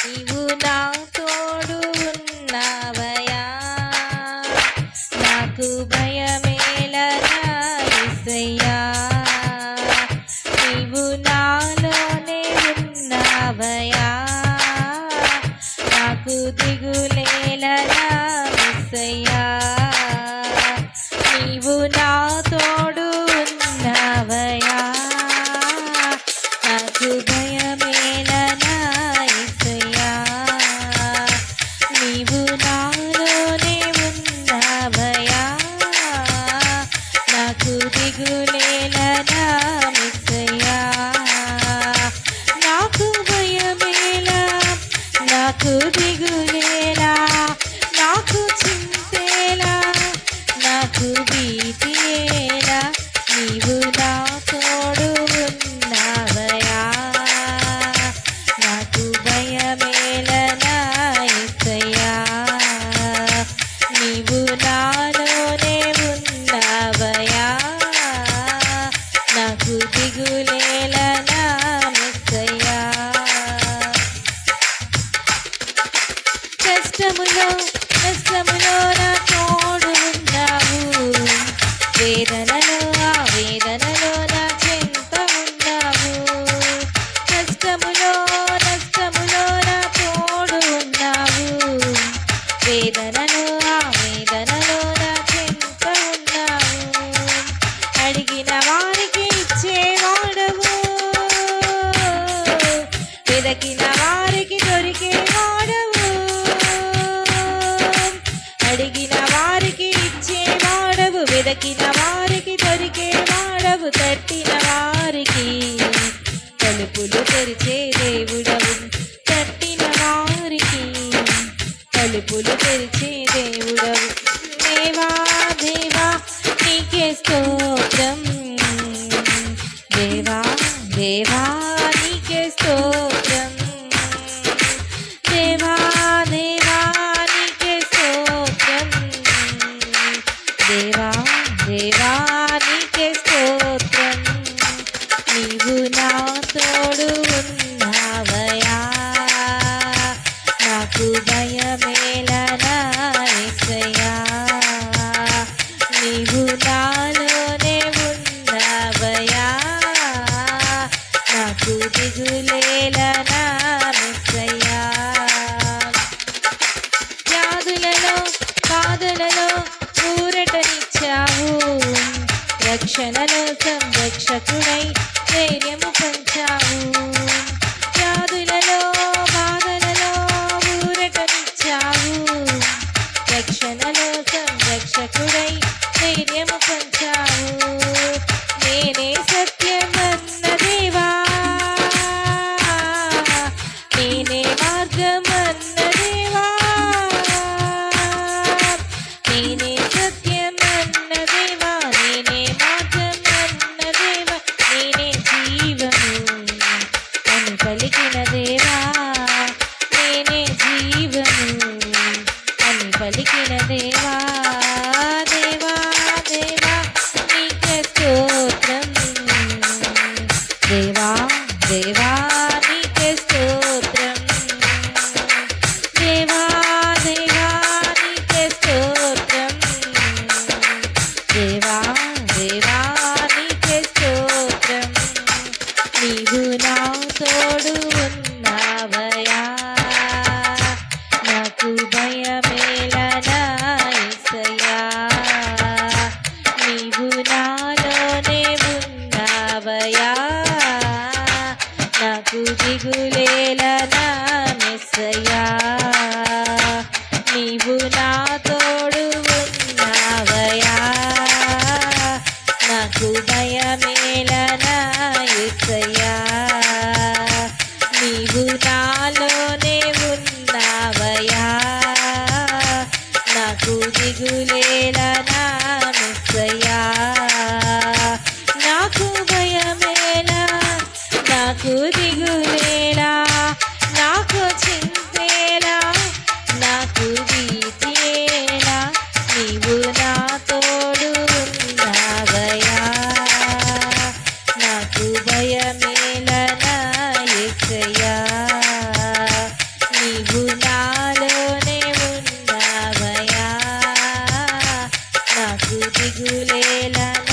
నీవు నా తోడు ఉన్నావయా, నాకు భయమేలనా యేసయ్యా. నీవు నాలోనే ఉన్నావయా, నాకు దిగులేలనా యేసయ్యా. నీవు నా తోడు ఉన్నావయా, నాకు భయమేలనా యేసయ్యా. నీవు నాలోనే ఉన్నావయా, నాకు దిగులేలనా యేసయ్యా. నాకు భయమేలా, నాకు దిగులేలా, నాకు చింతేలా, నాకు భీతియేలా, నీవు నా తోడు ఉన్నావయా, నాకు భయమేలనా యేసయ్యా. నీవు నాలోనే ఉన్నావయా, నాకు దిగులేలనా యేసయ్యా. కష్టములో నష్టములో నా తోడు ఉన్నావు, వేదనలో ఆ వేదనలో నా చెంత ఉన్నావు. కష్టములో నష్టములో నా తోడు ఉన్నావు, వేదనలో ఆ వేదనలో నా చెంత ఉన్నావు. అడిగిన వారికి ఇచ్చేవాడవు, వెదకిన వారికి దొరికేవాడవు. అడిగిన వారికి ఇచ్చేవాడవు, వెదకిన వారికి దొరికేవాడవు. తట్టిన వారికి తలుపులు తెరిచే దేవుడవు, తట్టిన వారికి తలుపులు తెరిచే దేవుడవు. దేవా దేవా నీకే స్తోత్రం, దేవా దేవా నీకే స్తోత్రం, దేవా దేవా నీకే స్తోత్రం, దేవా దేవా నీకే స్తోత్రం. నీవు నా తోడు ఉన్నావయా, నాకు భయమేలనా యేసయ్యా. నీవు నాలోనే ఉన్నావయా, నాకు దిగులేలనా యేసయ్యా. వ్యాధులలో బాధలలో ఊరటనిచ్చావు, రక్షణలో సంరక్షకుడై ధైర్యము పంచావు. వ్యాధులలో బాధలలో ఊరటనిచ్చావు, రక్షణలో సంరక్షకుడై ధైర్యము పంచావు. నేనే సత్యమన్న దేవా, నేనే మార్గమన్న దేవా, నేనే సత్యమన్న దేవా, నేనే మార్గమన్న దేవా, నేనే జీవము అని పలికిన దేవా, నేనే జీవము అని పలికిన దేవా. దేవా దేవా నీకే స్తోత్రం, దేవా దేవా నీకే స్తోత్రం, దేవా దేవా నీకే స్తోత్రం, దేవా దేవా నీకే స్తోత్రం. నీవు నా తోడు ఉన్నావయా, నాకు భయమేలనా యేసయ్యా. నీవు నాలోనే ఉన్నావయా, నాకు దిగులేలనా యేసయ్యా. నీవు నా తోడు ఉన్నావయా, నాకు భయమేలనా యేసయ్యా. నీవు నాలోనే ఉన్నావయా, నాకు దిగులేలనా యేసయ్యా. నాకు భయమేలా, నాకు దిగులేలా, నాకు చింతేలా, నాకు భీతియేలా, నీవు నా నాకు భయమేలనా యేసయ్యా, నీవు నాలోనే ఉన్నావయ్యా, నాకు దిగులేలనా